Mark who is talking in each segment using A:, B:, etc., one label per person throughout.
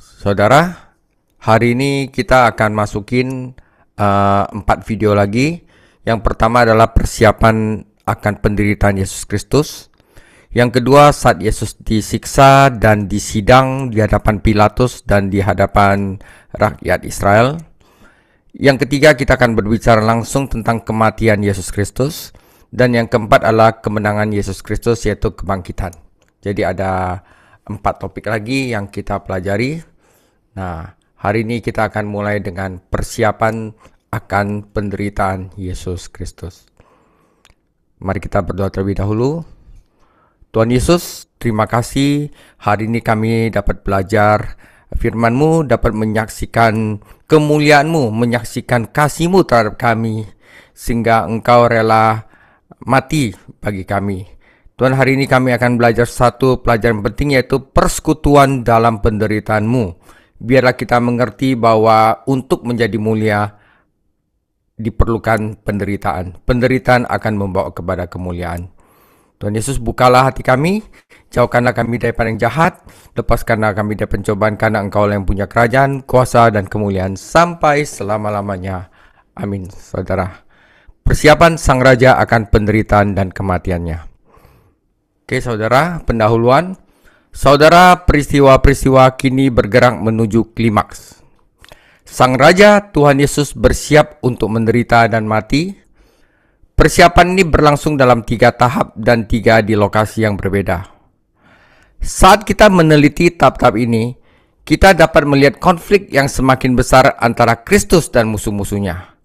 A: Saudara, hari ini kita akan masukin 4 video lagi. Yang pertama adalah persiapan akan penderitaan Yesus Kristus. Yang kedua, saat Yesus disiksa dan disidang di hadapan Pilatus dan di hadapan rakyat Israel. Yang ketiga, kita akan berbicara langsung tentang kematian Yesus Kristus. Dan yang keempat adalah kemenangan Yesus Kristus, yaitu kebangkitan. Jadi ada 4 topik lagi yang kita pelajari. Nah, hari ini kita akan mulai dengan persiapan akan penderitaan Yesus Kristus. Mari kita berdoa terlebih dahulu. Tuhan Yesus, terima kasih hari ini kami dapat belajar firman-Mu, dapat menyaksikan kemuliaan-Mu, menyaksikan kasih-Mu terhadap kami, sehingga Engkau rela mati bagi kami. Tuhan, hari ini kami akan belajar satu pelajaran penting, yaitu persekutuan dalam penderitaan-Mu. Biarlah kita mengerti bahwa untuk menjadi mulia diperlukan penderitaan. Penderitaan akan membawa kepada kemuliaan. Tuhan Yesus, bukalah hati kami, jauhkanlah kami daripada yang jahat, lepaskanlah kami dari pencobaan, karena Engkau yang punya kerajaan, kuasa, dan kemuliaan sampai selama-lamanya. Amin. Saudara, persiapan Sang Raja akan penderitaan dan kematiannya. Oke saudara, pendahuluan. Saudara, peristiwa-peristiwa kini bergerak menuju klimaks. Sang Raja Tuhan Yesus bersiap untuk menderita dan mati. Persiapan ini berlangsung dalam 3 tahap dan 3 di lokasi yang berbeda. Saat kita meneliti tahap-tahap ini, kita dapat melihat konflik yang semakin besar antara Kristus dan musuh-musuhnya.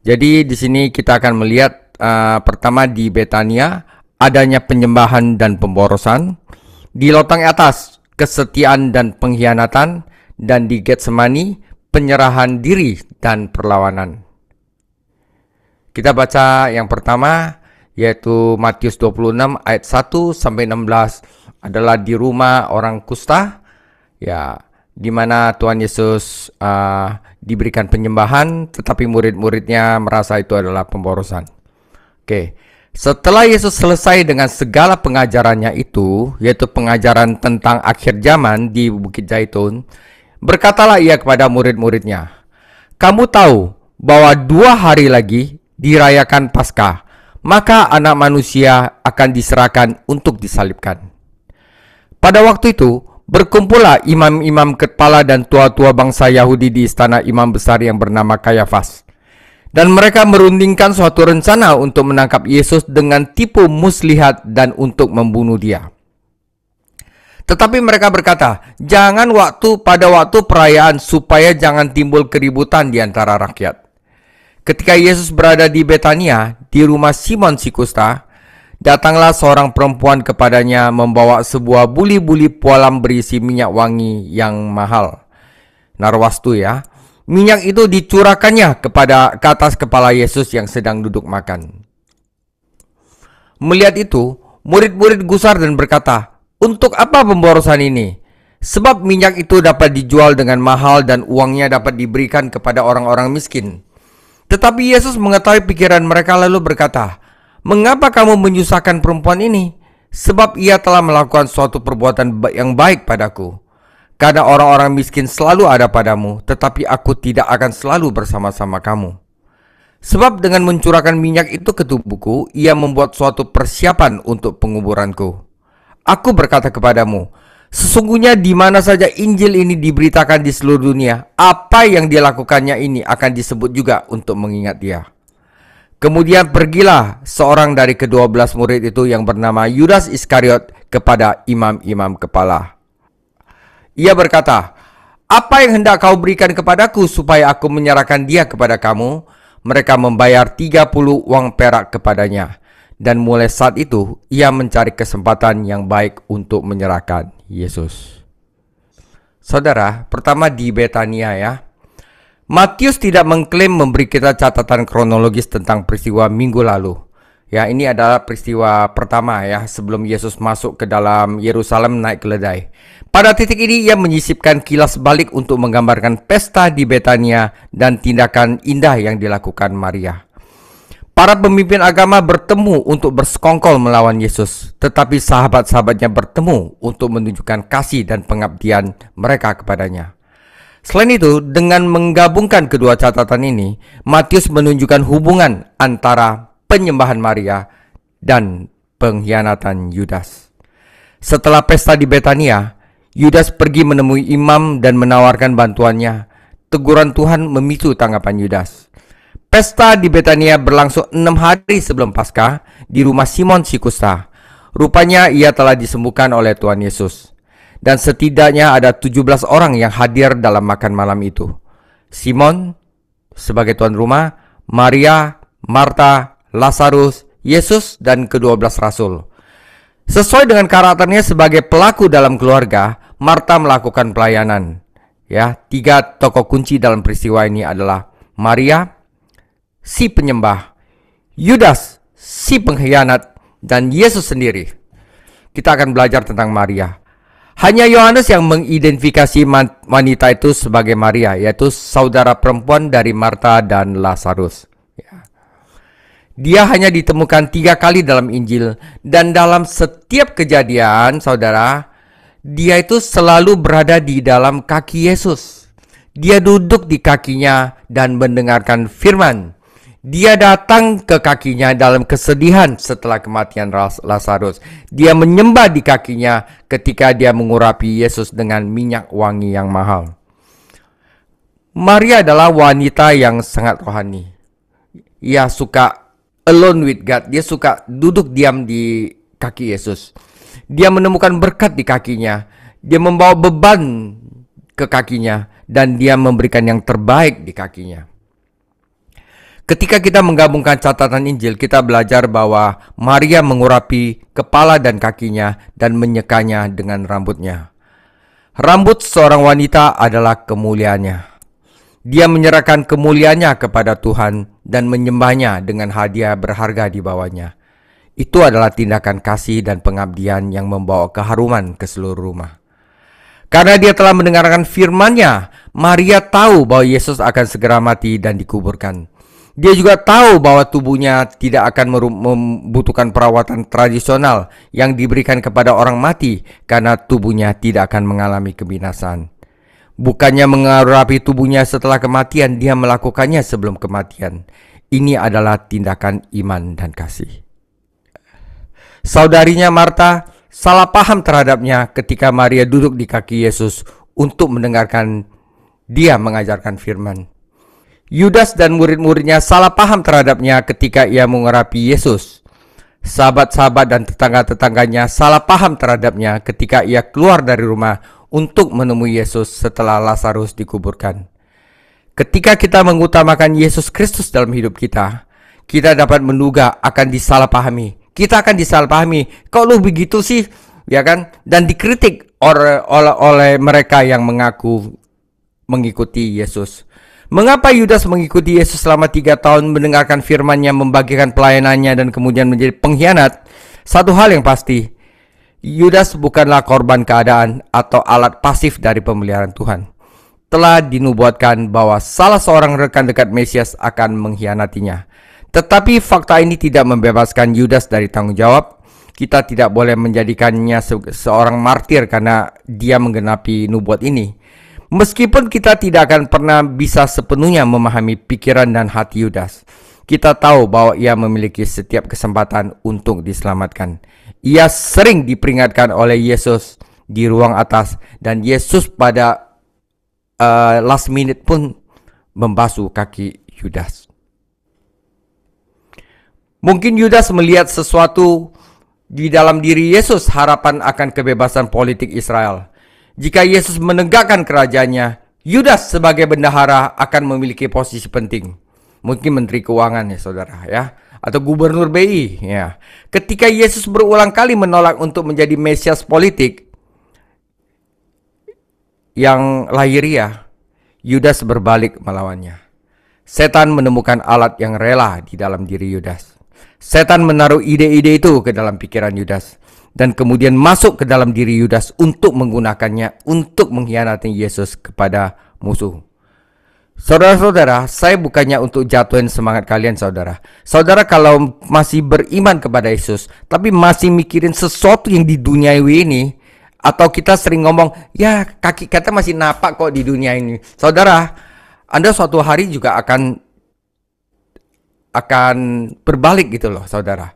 A: Jadi di sini kita akan melihat pertama di Betania adanya penyembahan dan pemborosan. Di lotang atas, kesetiaan dan pengkhianatan, dan di Getsemani, penyerahan diri dan perlawanan. Kita baca yang pertama, yaitu Matius 26 ayat 1-16, adalah di rumah orang kusta, ya, di mana Tuhan Yesus diberikan penyembahan, tetapi murid-muridnya merasa itu adalah pemborosan. Oke. Setelah Yesus selesai dengan segala pengajarannya itu, yaitu pengajaran tentang akhir zaman di Bukit Zaitun, berkatalah ia kepada murid-muridnya, "Kamu tahu bahwa 2 hari lagi dirayakan Paskah, maka Anak Manusia akan diserahkan untuk disalibkan." Pada waktu itu, berkumpullah imam-imam kepala dan tua-tua bangsa Yahudi di istana imam besar yang bernama Kayafas. Dan mereka merundingkan suatu rencana untuk menangkap Yesus dengan tipu muslihat dan untuk membunuh dia. Tetapi mereka berkata, "Jangan pada waktu perayaan, supaya jangan timbul keributan di antara rakyat." Ketika Yesus berada di Betania, di rumah Simon si kusta, datanglah seorang perempuan kepadanya membawa sebuah buli-buli pualam berisi minyak wangi yang mahal. Narwastu ya. Minyak itu dicurahkannya ke atas kepala Yesus yang sedang duduk makan. Melihat itu, murid-murid gusar dan berkata, "Untuk apa pemborosan ini? Sebab minyak itu dapat dijual dengan mahal dan uangnya dapat diberikan kepada orang-orang miskin." Tetapi Yesus mengetahui pikiran mereka lalu berkata, "Mengapa kamu menyusahkan perempuan ini? Sebab ia telah melakukan suatu perbuatan yang baik padaku. Karena orang-orang miskin selalu ada padamu, tetapi aku tidak akan selalu bersama-sama kamu. Sebab dengan mencurahkan minyak itu ke tubuhku, ia membuat suatu persiapan untuk penguburanku. Aku berkata kepadamu, sesungguhnya di mana saja Injil ini diberitakan di seluruh dunia, apa yang dia lakukannya ini akan disebut juga untuk mengingat dia." Kemudian pergilah seorang dari ke-12 murid itu yang bernama Yudas Iskariot kepada imam-imam kepala. Ia berkata, "Apa yang hendak kau berikan kepadaku supaya aku menyerahkan dia kepada kamu?" Mereka membayar 30 uang perak kepadanya. Dan mulai saat itu, ia mencari kesempatan yang baik untuk menyerahkan Yesus. Saudara, pertama di Betania ya. Matius tidak mengklaim memberi kita catatan kronologis tentang peristiwa minggu lalu. Ya, ini adalah peristiwa pertama ya, sebelum Yesus masuk ke dalam Yerusalem naik keledai. Pada titik ini ia menyisipkan kilas balik untuk menggambarkan pesta di Betania dan tindakan indah yang dilakukan Maria. Para pemimpin agama bertemu untuk bersekongkol melawan Yesus, tetapi sahabat-sahabatnya bertemu untuk menunjukkan kasih dan pengabdian mereka kepadanya. Selain itu, dengan menggabungkan kedua catatan ini, Matius menunjukkan hubungan antara penyembahan Maria dan pengkhianatan Yudas. Setelah pesta di Betania, Yudas pergi menemui imam dan menawarkan bantuannya. Teguran Tuhan memicu tanggapan Yudas. Pesta di Betania berlangsung 6 hari sebelum Paskah di rumah Simon si Kusta. Rupanya ia telah disembuhkan oleh Tuhan Yesus. Dan setidaknya ada 17 orang yang hadir dalam makan malam itu. Simon sebagai tuan rumah, Maria, Marta, Lazarus, Yesus, dan ke-12 rasul. Sesuai dengan karakternya sebagai pelaku dalam keluarga, Marta melakukan pelayanan. Ya, 3 tokoh kunci dalam peristiwa ini adalah Maria, si penyembah, Yudas, si pengkhianat, dan Yesus sendiri. Kita akan belajar tentang Maria. Hanya Yohanes yang mengidentifikasi wanita itu sebagai Maria, yaitu saudara perempuan dari Marta dan Lazarus. Dia hanya ditemukan 3 kali dalam Injil, dan dalam setiap kejadian, saudara, dia itu selalu berada di dalam kaki Yesus. Dia duduk di kakinya dan mendengarkan firman. Dia datang ke kakinya dalam kesedihan setelah kematian Lazarus. Dia menyembah di kakinya ketika dia mengurapi Yesus dengan minyak wangi yang mahal. Maria adalah wanita yang sangat rohani. Ia suka alone with God. Dia suka duduk diam di kaki Yesus. Dia menemukan berkat di kakinya. Dia membawa beban ke kakinya. Dan dia memberikan yang terbaik di kakinya. Ketika kita menggabungkan catatan Injil, kita belajar bahwa Maria mengurapi kepala dan kakinya dan menyekanya dengan rambutnya. Rambut seorang wanita adalah kemuliaannya. Dia menyerahkan kemuliaannya kepada Tuhan dan menyembahnya dengan hadiah berharga di bawahnya. Itu adalah tindakan kasih dan pengabdian yang membawa keharuman ke seluruh rumah. Karena dia telah mendengarkan firman-Nya, Maria tahu bahwa Yesus akan segera mati dan dikuburkan. Dia juga tahu bahwa tubuhnya tidak akan membutuhkan perawatan tradisional yang diberikan kepada orang mati karena tubuhnya tidak akan mengalami kebinasaan. Bukannya mengurapi tubuhnya setelah kematian, dia melakukannya sebelum kematian. Ini adalah tindakan iman dan kasih. Saudarinya Marta salah paham terhadapnya ketika Maria duduk di kaki Yesus untuk mendengarkan dia mengajarkan firman. Yudas dan murid-muridnya salah paham terhadapnya ketika ia mengurapi Yesus. Sahabat-sahabat dan tetangga-tetangganya salah paham terhadapnya ketika ia keluar dari rumah untuk menemui Yesus setelah Lazarus dikuburkan. Ketika kita mengutamakan Yesus Kristus dalam hidup kita, kita dapat menduga akan disalahpahami. Kita akan disalahpahami. Kok lu begitu sih? Ya kan? Dan dikritik oleh mereka yang mengaku mengikuti Yesus. Mengapa Yudas mengikuti Yesus selama 3 tahun, mendengarkan firman-Nya, membagikan pelayanannya, dan kemudian menjadi pengkhianat? Satu hal yang pasti, Yudas bukanlah korban keadaan atau alat pasif dari pemeliharaan Tuhan. Telah dinubuatkan bahwa salah seorang rekan dekat Mesias akan mengkhianatinya. Tetapi fakta ini tidak membebaskan Yudas dari tanggung jawab. Kita tidak boleh menjadikannya seorang martir karena dia menggenapi nubuat ini. Meskipun kita tidak akan pernah bisa sepenuhnya memahami pikiran dan hati Yudas, kita tahu bahwa ia memiliki setiap kesempatan untuk diselamatkan. Ia sering diperingatkan oleh Yesus di ruang atas, dan Yesus pada last minute pun membasuh kaki Yudas. Mungkin Yudas melihat sesuatu di dalam diri Yesus, harapan akan kebebasan politik Israel. Jika Yesus menegakkan kerajaannya, Yudas sebagai bendahara akan memiliki posisi penting. Mungkin menteri keuangan ya saudara ya, atau gubernur BI ya. Ketika Yesus berulang kali menolak untuk menjadi Mesias politik yang lahiriah, Yudas berbalik melawannya. Setan menemukan alat yang rela di dalam diri Yudas. Setan menaruh ide-ide itu ke dalam pikiran Yudas dan kemudian masuk ke dalam diri Yudas untuk menggunakannya untuk mengkhianati Yesus kepada musuh. Saudara-saudara, saya bukannya untuk jatuhin semangat kalian saudara. Saudara kalau masih beriman kepada Yesus, tapi masih mikirin sesuatu yang di duniawi ini, Atau kita sering ngomong, ya kaki kita masih napak kok di dunia ini. Saudara, Anda suatu hari juga akan berbalik gitu loh, saudara.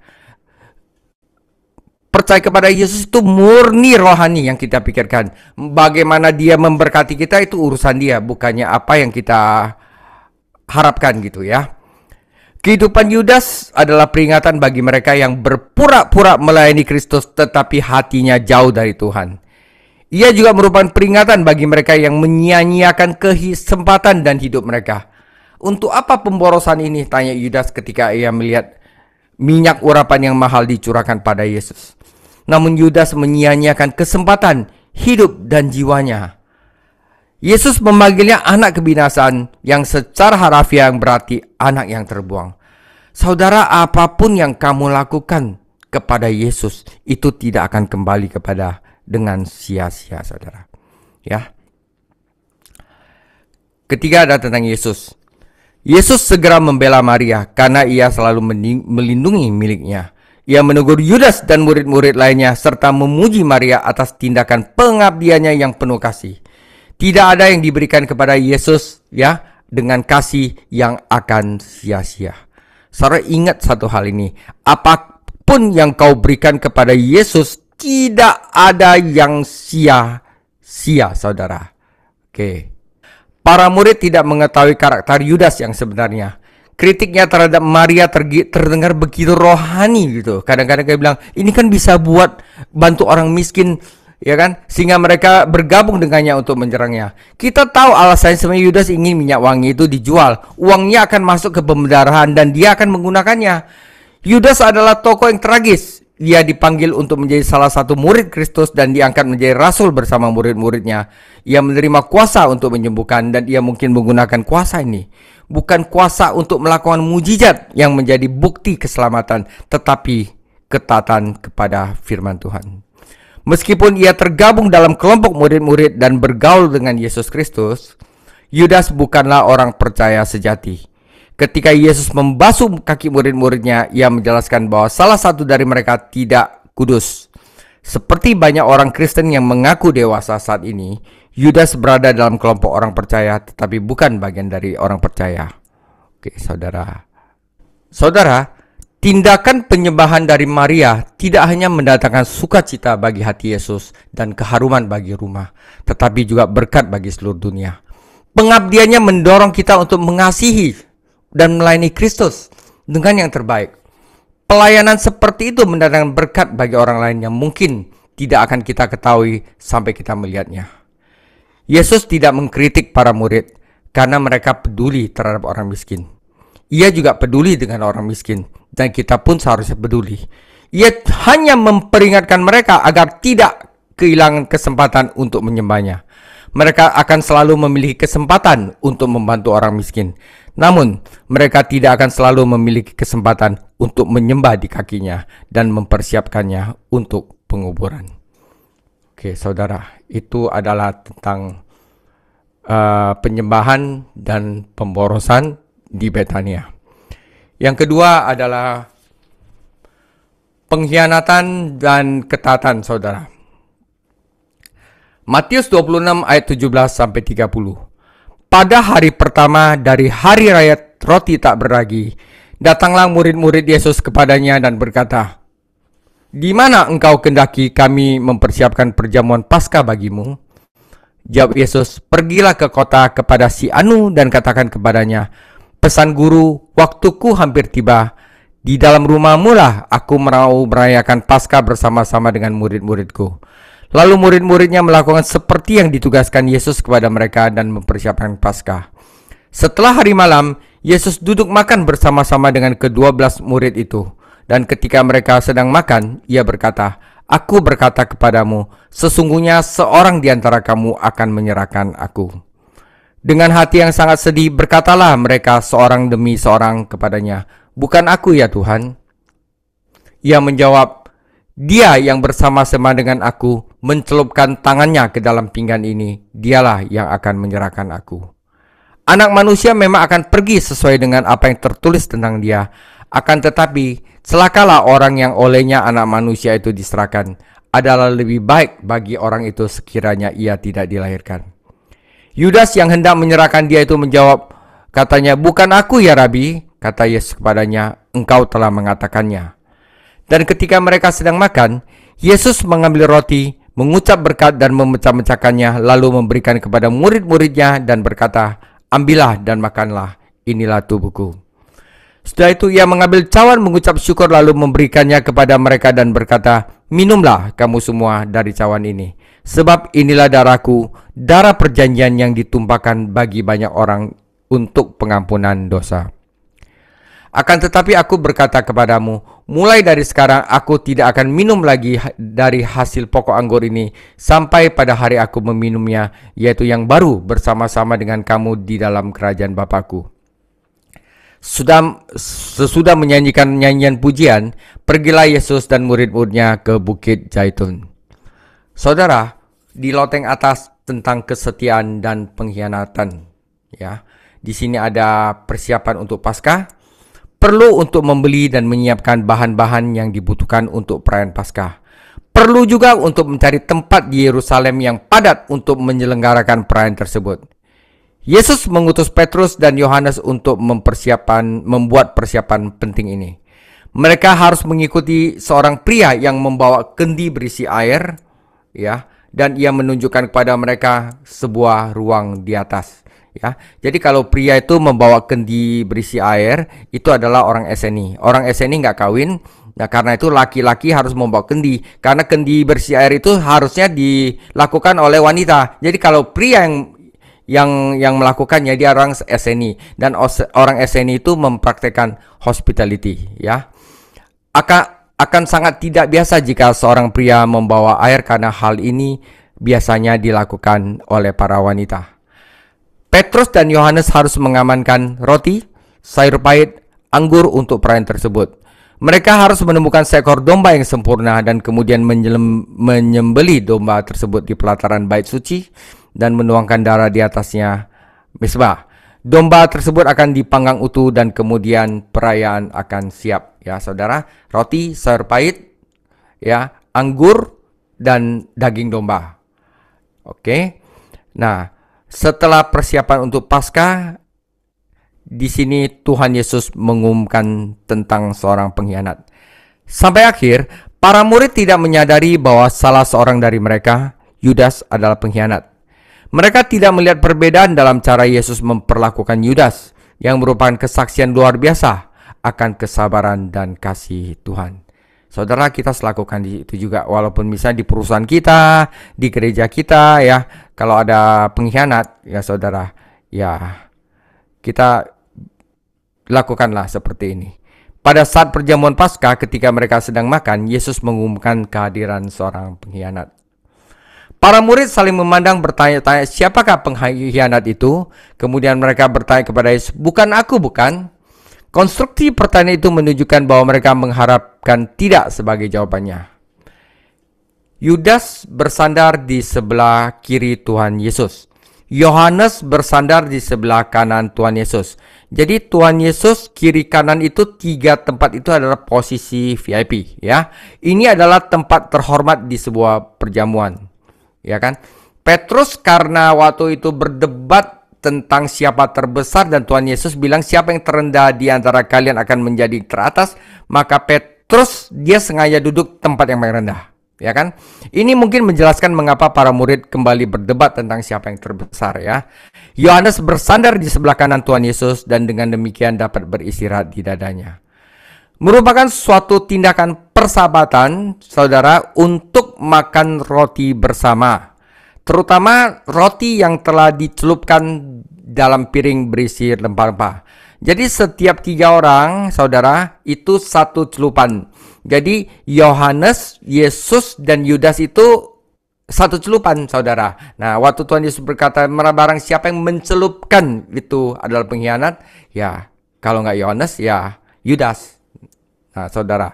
A: Percaya kepada Yesus itu murni rohani yang kita pikirkan. Bagaimana dia memberkati kita itu urusan dia, bukannya apa yang kita harapkan gitu ya. Kehidupan Yudas adalah peringatan bagi mereka yang berpura-pura melayani Kristus tetapi hatinya jauh dari Tuhan. Ia juga merupakan peringatan bagi mereka yang menyia-nyiakan kesempatan dan hidup mereka. Untuk apa pemborosan ini? Tanya Yudas ketika ia melihat minyak urapan yang mahal dicurahkan pada Yesus. Namun Yudas menyia-nyiakan kesempatan, hidup dan jiwanya. Yesus memanggilnya anak kebinasaan yang secara harafiah berarti anak yang terbuang. Saudara, apapun yang kamu lakukan kepada Yesus itu tidak akan kembali kepada dengan sia-sia, saudara. Ya. Ketiga ada tentang Yesus. Yesus segera membela Maria karena ia selalu melindungi miliknya. Ia menegur Yudas dan murid-murid lainnya serta memuji Maria atas tindakan pengabdiannya yang penuh kasih. Tidak ada yang diberikan kepada Yesus ya dengan kasih yang akan sia-sia. Saudara ingat satu hal ini, apapun yang kau berikan kepada Yesus tidak ada yang sia-sia, saudara. Oke. Para murid tidak mengetahui karakter Yudas yang sebenarnya. Kritiknya terhadap Maria terdengar begitu rohani gitu. Kadang-kadang dia bilang, ini kan bisa buat bantu orang miskin, ya kan? Sehingga mereka bergabung dengannya untuk menyerangnya. Kita tahu alasannya sebenarnya Yudas ingin minyak wangi itu dijual. Uangnya akan masuk ke pembendarahan dan dia akan menggunakannya. Yudas adalah tokoh yang tragis. Dia dipanggil untuk menjadi salah satu murid Kristus dan diangkat menjadi rasul bersama murid-muridnya. Ia menerima kuasa untuk menyembuhkan dan ia mungkin menggunakan kuasa ini. Bukan kuasa untuk melakukan mujizat yang menjadi bukti keselamatan, tetapi ketaatan kepada firman Tuhan. Meskipun ia tergabung dalam kelompok murid-murid dan bergaul dengan Yesus Kristus, Yudas bukanlah orang percaya sejati. Ketika Yesus membasuh kaki murid-muridnya, ia menjelaskan bahwa salah satu dari mereka tidak kudus. Seperti banyak orang Kristen yang mengaku dewasa saat ini, Yudas berada dalam kelompok orang percaya tetapi bukan bagian dari orang percaya. Oke, saudara. Saudara, tindakan penyembahan dari Maria tidak hanya mendatangkan sukacita bagi hati Yesus dan keharuman bagi rumah, tetapi juga berkat bagi seluruh dunia. Pengabdiannya mendorong kita untuk mengasihi dan melayani Kristus dengan yang terbaik. Pelayanan seperti itu mendatangkan berkat bagi orang lain yang mungkin tidak akan kita ketahui sampai kita melihatnya. Yesus tidak mengkritik para murid karena mereka peduli terhadap orang miskin. Ia juga peduli dengan orang miskin dan kita pun seharusnya peduli. Ia hanya memperingatkan mereka agar tidak kehilangan kesempatan untuk menyembahnya. Mereka akan selalu memiliki kesempatan untuk membantu orang miskin. Namun, mereka tidak akan selalu memiliki kesempatan untuk menyembah di kakinya dan mempersiapkannya untuk penguburan. Oke, saudara, itu adalah tentang penyembahan dan pemborosan di Betania. Yang kedua adalah pengkhianatan dan ketaatan, saudara. Matius 26 ayat 17 sampai 30. Pada hari pertama dari hari raya roti tak beragi, datanglah murid-murid Yesus kepadanya dan berkata, "Di mana engkau kendaki kami mempersiapkan perjamuan Paskah bagimu?" Jawab Yesus, "Pergilah ke kota kepada si Anu dan katakan kepadanya, pesan guru, waktuku hampir tiba. Di dalam rumahmu lah aku mau merayakan Paskah bersama-sama dengan murid-muridku." Lalu murid-muridnya melakukan seperti yang ditugaskan Yesus kepada mereka dan mempersiapkan Paskah. Setelah hari malam, Yesus duduk makan bersama-sama dengan ke-12 murid itu. Dan ketika mereka sedang makan, ia berkata, "Aku berkata kepadamu, sesungguhnya seorang di antara kamu akan menyerahkan aku." Dengan hati yang sangat sedih, berkatalah mereka seorang demi seorang kepadanya, "Bukan aku ya Tuhan?" Ia menjawab, "Dia yang bersama-sama dengan aku mencelupkan tangannya ke dalam pinggan ini, dialah yang akan menyerahkan aku. Anak manusia memang akan pergi sesuai dengan apa yang tertulis tentang dia. Akan tetapi, celakalah orang yang olehnya anak manusia itu diserahkan. adalah lebih baik bagi orang itu sekiranya ia tidak dilahirkan. Yudas yang hendak menyerahkan dia itu menjawab, katanya, "Bukan aku ya Rabi." Kata Yesus kepadanya, "Engkau telah mengatakannya." Dan ketika mereka sedang makan, Yesus mengambil roti, mengucap berkat dan memecah-mecahkannya, lalu memberikan kepada murid-muridnya dan berkata, "Ambillah dan makanlah, inilah tubuhku." Setelah itu ia mengambil cawan, mengucap syukur, lalu memberikannya kepada mereka dan berkata, "Minumlah kamu semua dari cawan ini, sebab inilah darahku, darah perjanjian yang ditumpahkan bagi banyak orang untuk pengampunan dosa. Akan tetapi aku berkata kepadamu, mulai dari sekarang aku tidak akan minum lagi dari hasil pokok anggur ini sampai pada hari aku meminumnya, yaitu yang baru bersama-sama dengan kamu di dalam kerajaan Bapakku." Sesudah menyanyikan nyanyian pujian, pergilah Yesus dan murid-muridnya ke Bukit Zaitun. Saudara, di loteng atas tentang kesetiaan dan pengkhianatan, ya. Di sini ada persiapan untuk Paskah, perlu untuk membeli dan menyiapkan bahan-bahan yang dibutuhkan untuk perayaan Paskah. Perlu juga untuk mencari tempat di Yerusalem yang padat untuk menyelenggarakan perayaan tersebut. Yesus mengutus Petrus dan Yohanes untuk membuat persiapan penting ini. Mereka harus mengikuti seorang pria yang membawa kendi berisi air, ya, dan ia menunjukkan kepada mereka sebuah ruang di atas, ya. Jadi kalau pria itu membawa kendi berisi air, itu adalah orang SNI. Orang SNI nggak kawin. Nah, karena itu laki-laki harus membawa kendi, karena kendi berisi air itu harusnya dilakukan oleh wanita. Jadi kalau pria yang melakukannya, dia orang SNI, dan orang SNI itu mempraktekkan hospitality, ya. Akan sangat tidak biasa jika seorang pria membawa air, karena hal ini biasanya dilakukan oleh para wanita. Petrus dan Yohanes harus mengamankan roti, sayur pahit, anggur untuk perayaan tersebut. Mereka harus menemukan seekor domba yang sempurna dan kemudian menyembelih domba tersebut di pelataran bait suci dan menuangkan darah di atasnya misbah. Domba tersebut akan dipanggang utuh dan kemudian perayaan akan siap, ya saudara. Roti, sayur pahit, ya, anggur dan daging domba. Oke. Nah, setelah persiapan untuk Paskah, di sini Tuhan Yesus mengumumkan tentang seorang pengkhianat. Sampai akhir, para murid tidak menyadari bahwa salah seorang dari mereka, Yudas, adalah pengkhianat. Mereka tidak melihat perbedaan dalam cara Yesus memperlakukan Yudas, yang merupakan kesaksian luar biasa akan kesabaran dan kasih Tuhan. Saudara, kita selakukan itu juga, walaupun misalnya di perusahaan kita, di gereja kita, ya, kalau ada pengkhianat, ya saudara, ya kita lakukanlah seperti ini. Pada saat perjamuan Paskah, ketika mereka sedang makan, Yesus mengumumkan kehadiran seorang pengkhianat. Para murid saling memandang, bertanya-tanya, siapakah pengkhianat itu? Kemudian mereka bertanya kepada Yesus, "Bukan aku, bukan?" Konstruksi pertanyaan itu menunjukkan bahwa mereka mengharapkan tidak sebagai jawabannya. Yudas bersandar di sebelah kiri Tuhan Yesus. Yohanes bersandar di sebelah kanan Tuhan Yesus. Jadi Tuhan Yesus kiri kanan itu, tiga tempat itu adalah posisi VIP, ya. Ini adalah tempat terhormat di sebuah perjamuan, ya kan? Petrus karena waktu itu berdebat tentang siapa terbesar, dan Tuhan Yesus bilang siapa yang terendah di antara kalian akan menjadi teratas, maka Petrus dia sengaja duduk tempat yang paling rendah, ya kan? Ini mungkin menjelaskan mengapa para murid kembali berdebat tentang siapa yang terbesar, ya. Yohanes bersandar di sebelah kanan Tuhan Yesus dan dengan demikian dapat beristirahat di dadanya. Merupakan suatu tindakan persahabatan, saudara, untuk makan roti bersama, terutama roti yang telah dicelupkan dalam piring berisi rempah-rempah. Jadi setiap 3 orang, saudara, itu satu celupan. Jadi Yohanes, Yesus, dan Yudas itu satu celupan, saudara. Nah, waktu Tuhan Yesus berkata, barang siapa yang mencelupkan itu adalah pengkhianat, ya, kalau nggak Yohanes, ya Yudas. Nah, saudara,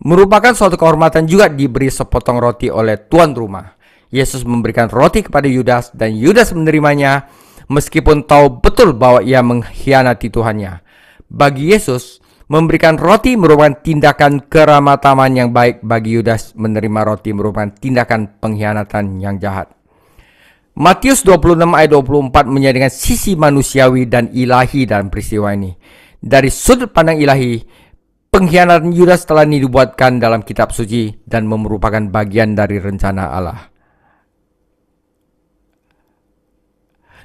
A: merupakan suatu kehormatan juga diberi sepotong roti oleh tuan rumah. Yesus memberikan roti kepada Yudas dan Yudas menerimanya meskipun tahu betul bahwa ia mengkhianati Tuhannya. Bagi Yesus, Memberikan roti merupakan tindakan keramataman yang baik. Bagi Yudas, menerima roti merupakan tindakan pengkhianatan yang jahat. Matius 26 ayat 24 menjadikan sisi manusiawi dan ilahi dalam peristiwa ini. Dari sudut pandang ilahi, pengkhianatan Yudas telah dibuatkan dalam kitab suci dan merupakan bagian dari rencana Allah.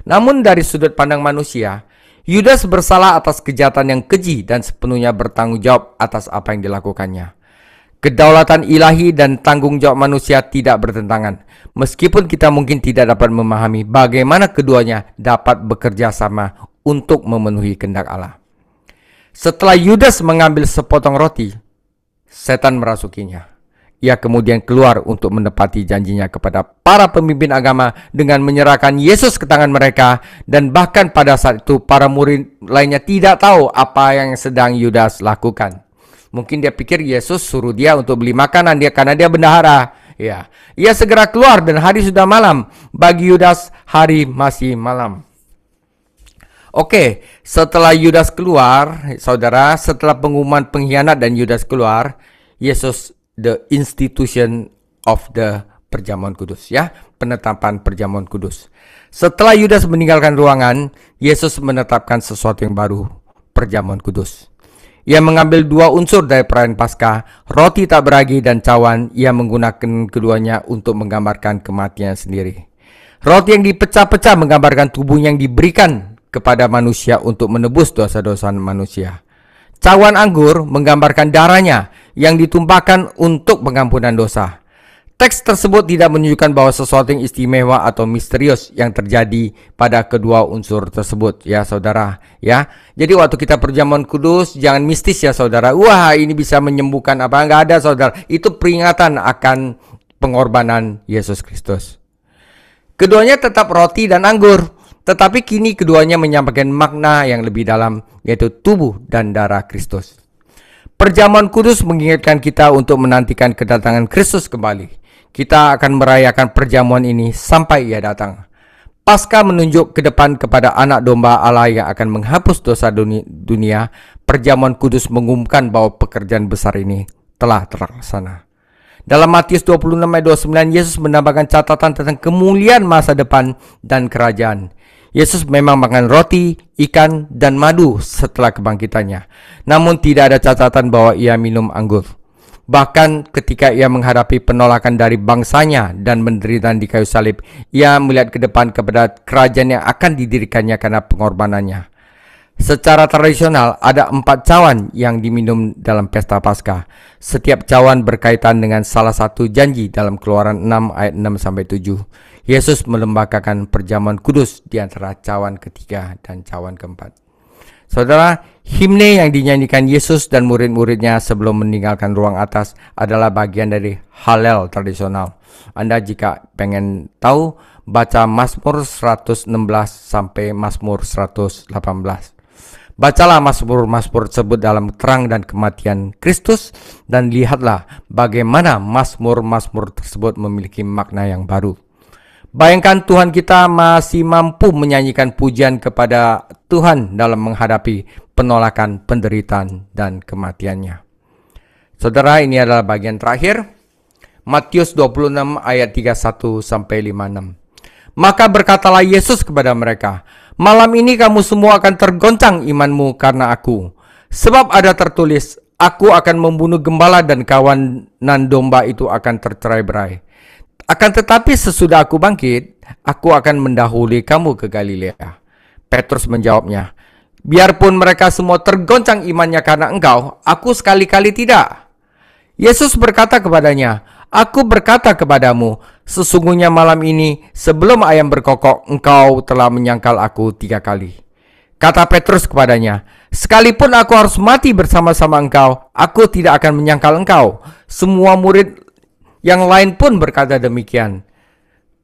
A: Namun dari sudut pandang manusia, Yudas bersalah atas kejahatan yang keji dan sepenuhnya bertanggung jawab atas apa yang dilakukannya. Kedaulatan ilahi dan tanggung jawab manusia tidak bertentangan. Meskipun kita mungkin tidak dapat memahami bagaimana keduanya dapat bekerja sama untuk memenuhi kehendak Allah. Setelah Yudas mengambil sepotong roti, setan merasukinya. Ia kemudian keluar untuk menepati janjinya kepada para pemimpin agama dengan menyerahkan Yesus ke tangan mereka, dan bahkan pada saat itu para murid lainnya tidak tahu apa yang sedang Yudas lakukan. Mungkin dia pikir Yesus suruh dia untuk beli makanan karena dia bendahara. Ya, ia segera keluar dan hari sudah malam. Bagi Yudas hari masih malam. Oke, setelah Yudas keluar, saudara, setelah pengumuman pengkhianat dan Yudas keluar, Yesus the institution of the perjamuan kudus, ya, penetapan perjamuan kudus. Setelah Yudas meninggalkan ruangan, Yesus menetapkan sesuatu yang baru, perjamuan kudus. Ia mengambil dua unsur dari perayaan Paskah, roti tak beragi dan cawan. Ia menggunakan keduanya untuk menggambarkan kematian sendiri. Roti yang dipecah-pecah menggambarkan tubuhnya yang diberikan kepada manusia untuk menebus dosa-dosa manusia. Cawan anggur menggambarkan darahnya yang ditumpahkan untuk pengampunan dosa. Teks tersebut tidak menunjukkan bahwa sesuatu yang istimewa atau misterius yang terjadi pada kedua unsur tersebut, ya saudara, ya. Jadi waktu kita perjamuan kudus, jangan mistis ya saudara. Wah, ini bisa menyembuhkan apa? Enggak ada saudara. Itu peringatan akan pengorbanan Yesus Kristus. Keduanya tetap roti dan anggur, tetapi kini keduanya menyampaikan makna yang lebih dalam, yaitu tubuh dan darah Kristus. Perjamuan kudus mengingatkan kita untuk menantikan kedatangan Kristus kembali. Kita akan merayakan perjamuan ini sampai Ia datang. Paskah menunjuk ke depan kepada anak domba Allah yang akan menghapus dosa dunia. Perjamuan kudus mengumumkan bahwa pekerjaan besar ini telah terlaksana. Dalam Matius 26 ayat 29, Yesus menambahkan catatan tentang kemuliaan masa depan dan kerajaan. Yesus memang makan roti, ikan, dan madu setelah kebangkitannya. Namun tidak ada catatan bahwa ia minum anggur. Bahkan ketika ia menghadapi penolakan dari bangsanya dan penderitaan di kayu salib, ia melihat ke depan kepada kerajaan yang akan didirikannya karena pengorbanannya. Secara tradisional, ada 4 cawan yang diminum dalam pesta Paskah. Setiap cawan berkaitan dengan salah satu janji dalam Keluaran 6 ayat 6-7. Yesus melembagakan perjamuan kudus di antara cawan ketiga dan cawan keempat. Saudara, himne yang dinyanyikan Yesus dan murid-muridnya sebelum meninggalkan ruang atas adalah bagian dari Hallel tradisional. Anda jika pengen tahu, baca Mazmur 116 sampai Mazmur 118. Bacalah Mazmur-Mazmur tersebut dalam terang dan kematian Kristus, dan lihatlah bagaimana Mazmur-Mazmur tersebut memiliki makna yang baru. Bayangkan Tuhan kita masih mampu menyanyikan pujian kepada Tuhan dalam menghadapi penolakan, penderitaan, dan kematiannya. Saudara, ini adalah bagian terakhir. Matius 26 ayat 31-56. Maka berkatalah Yesus kepada mereka, "Malam ini kamu semua akan tergoncang imanmu karena aku. Sebab ada tertulis, aku akan membunuh gembala dan kawanan domba itu akan tercerai-berai. Akan tetapi sesudah aku bangkit, aku akan mendahului kamu ke Galilea." Petrus menjawabnya, "Biarpun mereka semua tergoncang imannya karena engkau, aku sekali-kali tidak." Yesus berkata kepadanya, "Aku berkata kepadamu, sesungguhnya malam ini sebelum ayam berkokok, engkau telah menyangkal aku 3 kali." Kata Petrus kepadanya, "Sekalipun aku harus mati bersama-sama engkau, aku tidak akan menyangkal engkau." Semua murid yang lain pun berkata demikian.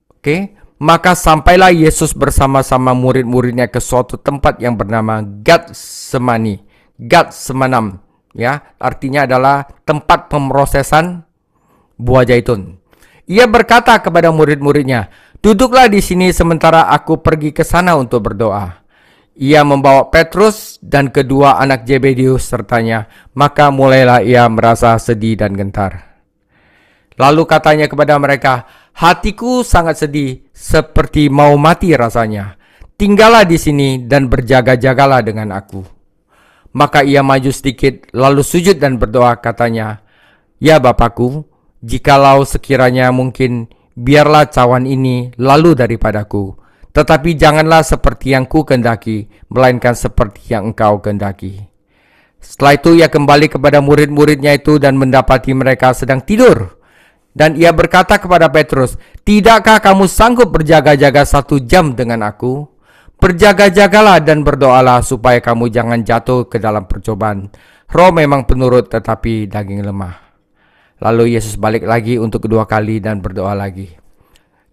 A: Oke, maka sampailah Yesus bersama-sama murid-muridnya ke suatu tempat yang bernama Getsemani. Getsemanam, ya, artinya adalah tempat pemrosesan buah zaitun. Ia berkata kepada murid-muridnya, "Duduklah di sini sementara aku pergi ke sana untuk berdoa." Ia membawa Petrus dan kedua anak Zebedeus sertanya, maka mulailah ia merasa sedih dan gentar. Lalu katanya kepada mereka, hatiku sangat sedih, seperti mau mati rasanya. Tinggallah di sini dan berjaga-jagalah dengan aku. Maka ia maju sedikit, lalu sujud dan berdoa, katanya, ya Bapakku, jikalau sekiranya mungkin, biarlah cawan ini lalu daripadaku. Tetapi janganlah seperti yang ku kehendaki, melainkan seperti yang engkau kehendaki. Setelah itu ia kembali kepada murid-muridnya itu dan mendapati mereka sedang tidur. Dan ia berkata kepada Petrus, tidakkah kamu sanggup berjaga-jaga 1 jam dengan aku? Berjaga-jagalah dan berdoalah supaya kamu jangan jatuh ke dalam percobaan. Roh memang penurut tetapi daging lemah. Lalu Yesus balik lagi untuk kedua kali dan berdoa lagi.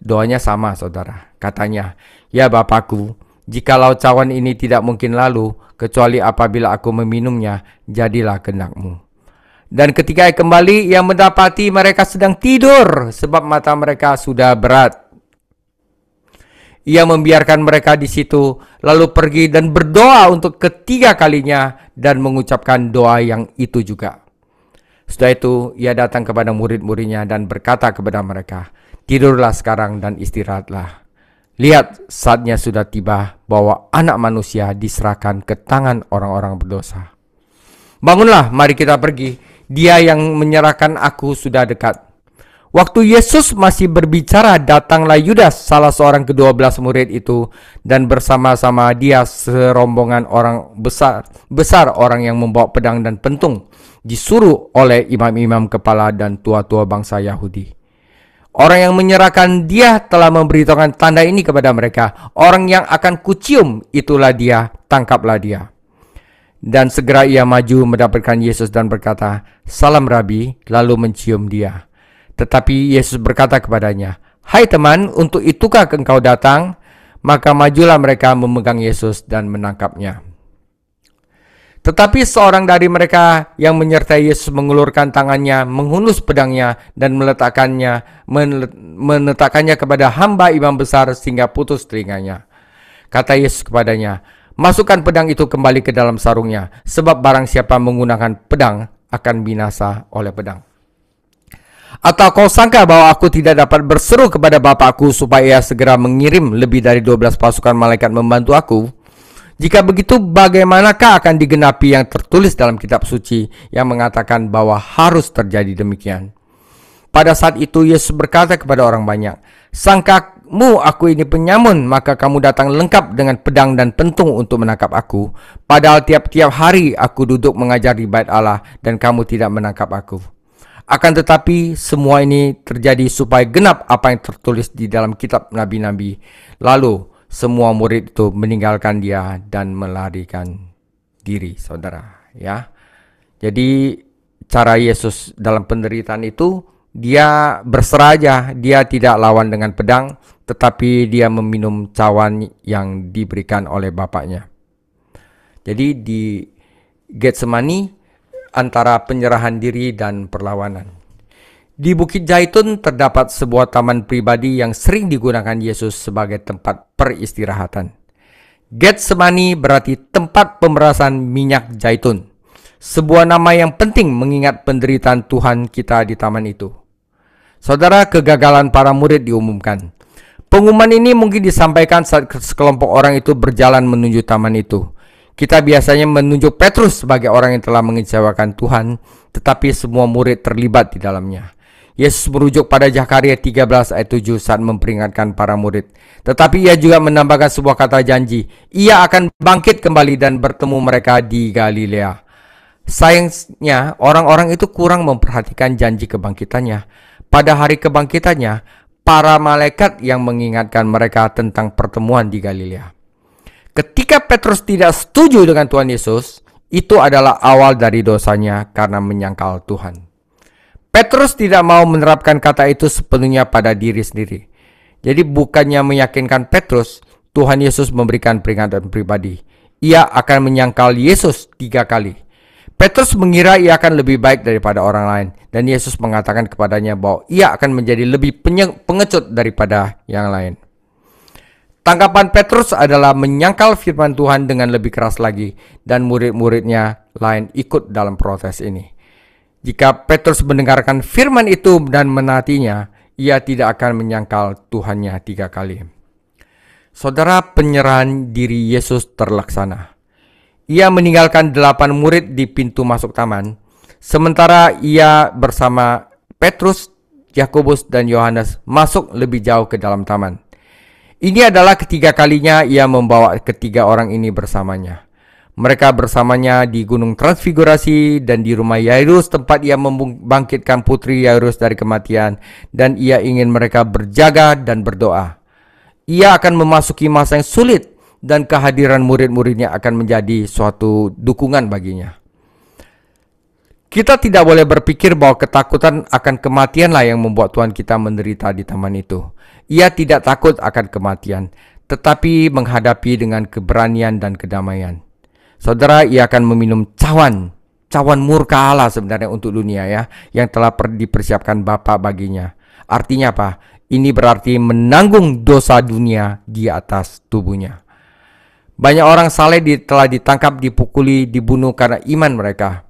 A: Doanya sama, saudara. Katanya, ya Bapakku, jikalau cawan ini tidak mungkin lalu, kecuali apabila aku meminumnya, jadilah kehendak-Mu. Dan ketika ia kembali, ia mendapati mereka sedang tidur, sebab mata mereka sudah berat. Ia membiarkan mereka di situ, lalu pergi dan berdoa untuk ketiga kalinya, dan mengucapkan doa yang itu juga. Setelah itu, ia datang kepada murid-muridnya dan berkata kepada mereka, tidurlah sekarang dan istirahatlah. Lihat, saatnya sudah tiba bahwa anak manusia diserahkan ke tangan orang-orang berdosa. Bangunlah, mari kita pergi. Dia yang menyerahkan aku sudah dekat. Waktu Yesus masih berbicara, datanglah Yudas, salah seorang ke-12 murid itu, dan bersama-sama dia serombongan orang besar orang yang membawa pedang dan pentung, disuruh oleh imam-imam kepala dan tua-tua bangsa Yahudi. Orang yang menyerahkan dia telah memberitahukan tanda ini kepada mereka. Orang yang akan kucium, itulah dia, tangkaplah dia. Dan segera ia maju mendapatkan Yesus dan berkata, salam Rabi, lalu mencium dia. Tetapi Yesus berkata kepadanya, hai teman, untuk itukah engkau datang? Maka majulah mereka memegang Yesus dan menangkapnya. Tetapi seorang dari mereka yang menyertai Yesus mengulurkan tangannya, menghunus pedangnya dan meletakkannya kepada hamba imam besar sehingga putus telinganya. Kata Yesus kepadanya, masukkan pedang itu kembali ke dalam sarungnya, sebab barang siapa menggunakan pedang akan binasa oleh pedang. Atau kau sangka bahwa aku tidak dapat berseru kepada Bapakku supaya ia segera mengirim lebih dari 12 pasukan malaikat membantu aku? Jika begitu, bagaimanakah akan digenapi yang tertulis dalam kitab suci yang mengatakan bahwa harus terjadi demikian? Pada saat itu Yesus berkata kepada orang banyak, sangkamu aku ini penyamun, maka kamu datang lengkap dengan pedang dan pentung untuk menangkap aku. Padahal tiap-tiap hari aku duduk mengajar di bait Allah dan kamu tidak menangkap aku. Akan tetapi semua ini terjadi supaya genap apa yang tertulis di dalam kitab nabi-nabi. Lalu semua murid itu meninggalkan dia dan melarikan diri, saudara. Ya, jadi cara Yesus dalam penderitaan itu, dia berserah aja. Dia tidak lawan dengan pedang, tetapi dia meminum cawan yang diberikan oleh Bapaknya. Jadi di Getsemani, antara penyerahan diri dan perlawanan. Di Bukit Zaitun terdapat sebuah taman pribadi yang sering digunakan Yesus sebagai tempat peristirahatan. Getsemani berarti tempat pemerasan minyak zaitun. Sebuah nama yang penting mengingat penderitaan Tuhan kita di taman itu. Saudara, kegagalan para murid diumumkan. Pengumuman ini mungkin disampaikan saat sekelompok orang itu berjalan menuju taman itu. Kita biasanya menunjuk Petrus sebagai orang yang telah mengecewakan Tuhan, tetapi semua murid terlibat di dalamnya. Yesus merujuk pada Zakaria 13 ayat 7 saat memperingatkan para murid. Tetapi ia juga menambahkan sebuah kata janji. Ia akan bangkit kembali dan bertemu mereka di Galilea. Sayangnya, orang-orang itu kurang memperhatikan janji kebangkitannya. Pada hari kebangkitannya, para malaikat yang mengingatkan mereka tentang pertemuan di Galilea. Ketika Petrus tidak setuju dengan Tuhan Yesus, itu adalah awal dari dosanya karena menyangkal Tuhan. Petrus tidak mau menerapkan kata itu sepenuhnya pada diri sendiri. Jadi bukannya meyakinkan Petrus, Tuhan Yesus memberikan peringatan pribadi. Ia akan menyangkal Yesus 3 kali. Petrus mengira ia akan lebih baik daripada orang lain, dan Yesus mengatakan kepadanya bahwa ia akan menjadi lebih pengecut daripada yang lain. Tanggapan Petrus adalah menyangkal firman Tuhan dengan lebih keras lagi, dan murid-muridnya lain ikut dalam protes ini. Jika Petrus mendengarkan firman itu dan menaatinya, ia tidak akan menyangkal Tuhannya 3 kali. Saudara, penyerahan diri Yesus terlaksana. Ia meninggalkan 8 murid di pintu masuk taman, sementara ia bersama Petrus, Yakobus, dan Yohanes masuk lebih jauh ke dalam taman. Ini adalah ketiga kalinya ia membawa ketiga orang ini bersamanya. Mereka bersamanya di Gunung Transfigurasi dan di rumah Yairus, tempat ia membangkitkan putri Yairus dari kematian, dan ia ingin mereka berjaga dan berdoa. Ia akan memasuki masa yang sulit, dan kehadiran murid-muridnya akan menjadi suatu dukungan baginya. Kita tidak boleh berpikir bahwa ketakutan akan kematianlah yang membuat Tuhan kita menderita di taman itu. Ia tidak takut akan kematian, tetapi menghadapi dengan keberanian dan kedamaian. Saudara, ia akan meminum cawan murka Allah sebenarnya untuk dunia ya, yang telah dipersiapkan Bapa baginya. Artinya apa? Ini berarti menanggung dosa dunia di atas tubuhnya. Banyak orang saleh telah ditangkap, dipukuli, dibunuh karena iman mereka.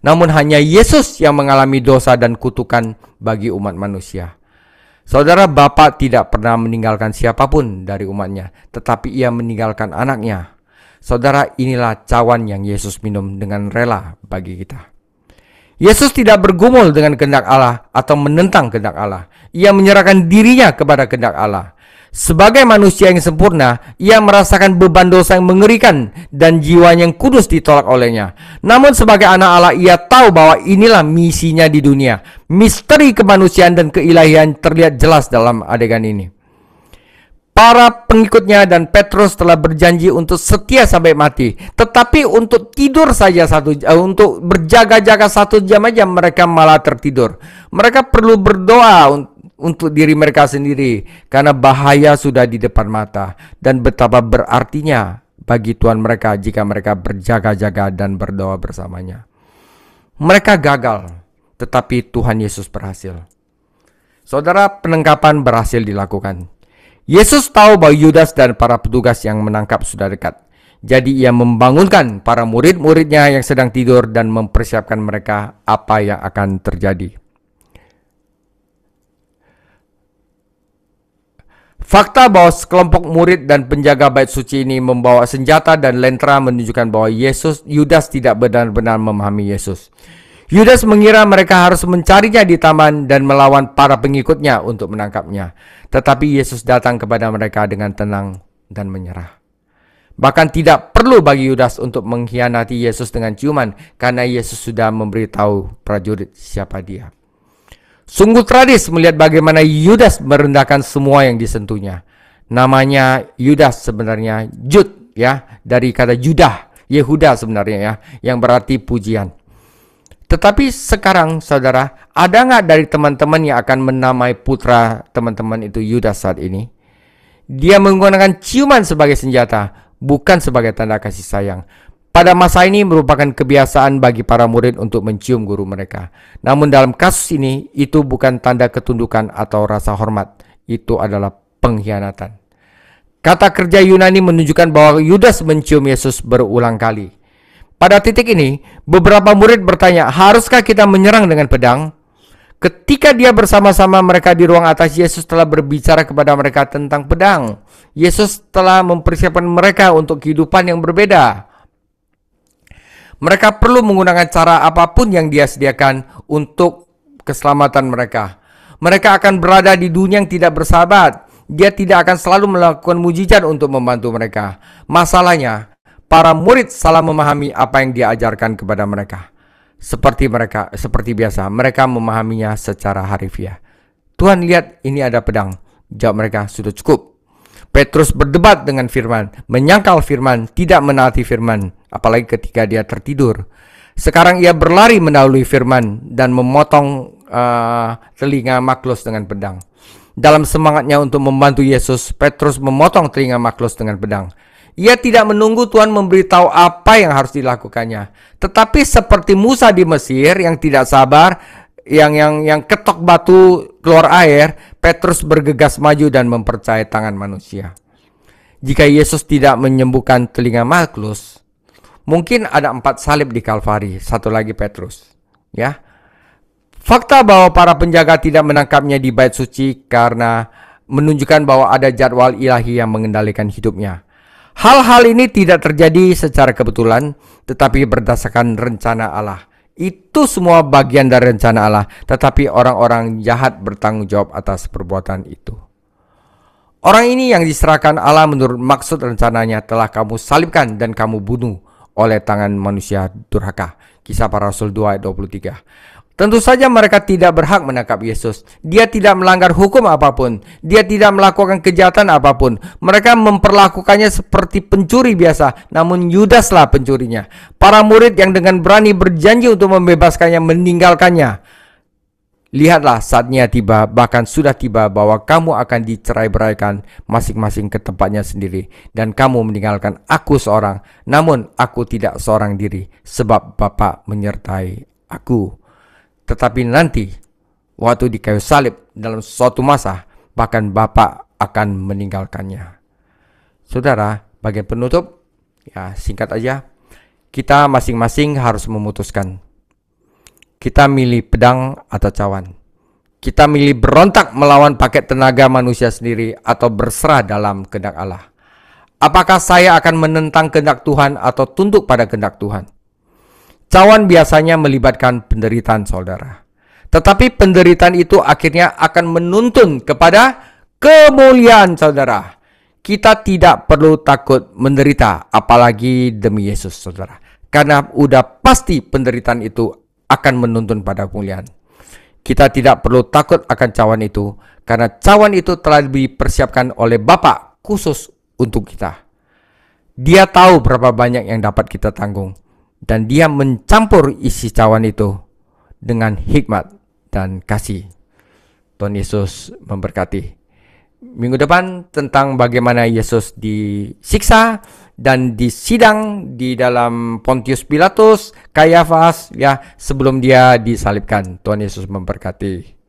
A: Namun hanya Yesus yang mengalami dosa dan kutukan bagi umat manusia. Saudara, Bapa tidak pernah meninggalkan siapapun dari umatnya, tetapi ia meninggalkan anaknya. Saudara, inilah cawan yang Yesus minum dengan rela bagi kita. Yesus tidak bergumul dengan kehendak Allah atau menentang kehendak Allah. Ia menyerahkan dirinya kepada kehendak Allah. Sebagai manusia yang sempurna, ia merasakan beban dosa yang mengerikan dan jiwanya yang kudus ditolak olehnya. Namun sebagai anak Allah, ia tahu bahwa inilah misinya di dunia. Misteri kemanusiaan dan keilahian terlihat jelas dalam adegan ini. Para pengikutnya dan Petrus telah berjanji untuk setia sampai mati. Tetapi untuk tidur saja untuk berjaga-jaga 1 jam aja mereka malah tertidur. Mereka perlu berdoa untuk diri mereka sendiri, karena bahaya sudah di depan mata, dan betapa berartinya bagi Tuhan mereka jika mereka berjaga-jaga dan berdoa bersamanya. Mereka gagal, tetapi Tuhan Yesus berhasil. Saudara, penangkapan berhasil dilakukan. Yesus tahu bahwa Yudas dan para petugas yang menangkap sudah dekat. Jadi ia membangunkan para murid-muridnya yang sedang tidur dan mempersiapkan mereka apa yang akan terjadi. Fakta bahwa sekelompok murid dan penjaga bait suci ini membawa senjata dan lentera menunjukkan bahwa Yudas tidak benar-benar memahami Yesus. Yudas mengira mereka harus mencarinya di taman dan melawan para pengikutnya untuk menangkapnya. Tetapi Yesus datang kepada mereka dengan tenang dan menyerah. Bahkan tidak perlu bagi Yudas untuk mengkhianati Yesus dengan ciuman, karena Yesus sudah memberitahu prajurit siapa dia. Sungguh tragis melihat bagaimana Yudas merendahkan semua yang disentuhnya. Namanya Yudas sebenarnya Jud ya, dari kata Judah, Yehuda sebenarnya ya, yang berarti pujian. Tetapi sekarang saudara, ada nggak dari teman-teman yang akan menamai putra teman-teman itu Yudas saat ini? Dia menggunakan ciuman sebagai senjata, bukan sebagai tanda kasih sayang. Pada masa ini merupakan kebiasaan bagi para murid untuk mencium guru mereka. Namun dalam kasus ini, itu bukan tanda ketundukan atau rasa hormat. Itu adalah pengkhianatan. Kata kerja Yunani menunjukkan bahwa Yudas mencium Yesus berulang kali. Pada titik ini, beberapa murid bertanya, haruskah kita menyerang dengan pedang? Ketika dia bersama-sama mereka di ruang atas, Yesus telah berbicara kepada mereka tentang pedang. Yesus telah mempersiapkan mereka untuk kehidupan yang berbeda. Mereka perlu menggunakan cara apapun yang dia sediakan untuk keselamatan mereka. Mereka akan berada di dunia yang tidak bersahabat. Dia tidak akan selalu melakukan mujizat untuk membantu mereka. Masalahnya, para murid salah memahami apa yang dia ajarkan kepada mereka. Seperti biasa, mereka memahaminya secara harfiah. Tuhan, lihat, ini ada pedang. Jawab mereka, sudah cukup. Petrus berdebat dengan firman, menyangkal firman, tidak menaati firman, apalagi ketika dia tertidur. Sekarang ia berlari mendahului firman dan memotong telinga Maklus dengan pedang. Dalam semangatnya untuk membantu Yesus, Petrus memotong telinga Maklus dengan pedang. Ia tidak menunggu Tuhan memberitahu apa yang harus dilakukannya. Tetapi seperti Musa di Mesir yang tidak sabar, yang ketok batu keluar air, Petrus bergegas maju dan mempercayai tangan manusia. Jika Yesus tidak menyembuhkan telinga Malkus, mungkin ada 4 salib di Kalvari, satu lagi Petrus. Ya, fakta bahwa para penjaga tidak menangkapnya di bait suci karena menunjukkan bahwa ada jadwal ilahi yang mengendalikan hidupnya. Hal-hal ini tidak terjadi secara kebetulan, tetapi berdasarkan rencana Allah. Itu semua bagian dari rencana Allah, tetapi orang-orang jahat bertanggung jawab atas perbuatan itu. Orang ini yang diserahkan Allah menurut maksud rencananya telah kamu salibkan dan kamu bunuh oleh tangan manusia durhaka. Kisah Para Rasul 2 ayat 23. Tentu saja mereka tidak berhak menangkap Yesus. Dia tidak melanggar hukum apapun. Dia tidak melakukan kejahatan apapun. Mereka memperlakukannya seperti pencuri biasa, namun Yudaslah pencurinya. Para murid yang dengan berani berjanji untuk membebaskannya meninggalkannya. Lihatlah, saatnya tiba, bahkan sudah tiba, bahwa kamu akan dicerai-beraikan masing-masing ke tempatnya sendiri. Dan kamu meninggalkan aku seorang, namun aku tidak seorang diri, sebab Bapa menyertai aku. Tetapi nanti, waktu di kayu salib dalam suatu masa, bahkan Bapa akan meninggalkannya. Saudara, bagian penutup, ya singkat aja, kita masing-masing harus memutuskan. Kita milih pedang atau cawan. Kita milih berontak melawan pakai tenaga manusia sendiri atau berserah dalam kehendak Allah. Apakah saya akan menentang kehendak Tuhan atau tunduk pada kehendak Tuhan? Cawan biasanya melibatkan penderitaan, saudara. Tetapi penderitaan itu akhirnya akan menuntun kepada kemuliaan, saudara. Kita tidak perlu takut menderita, apalagi demi Yesus, saudara. Karena udah pasti penderitaan itu akan menuntun pada kemuliaan. Kita tidak perlu takut akan cawan itu, karena cawan itu telah dipersiapkan oleh Bapa khusus untuk kita. Dia tahu berapa banyak yang dapat kita tanggung, dan dia mencampur isi cawan itu dengan hikmat dan kasih. Tuhan Yesus memberkati. Minggu depan tentang bagaimana Yesus disiksa dan disidang di dalam Pontius Pilatus, Kayafas, ya, sebelum dia disalibkan. Tuhan Yesus memberkati.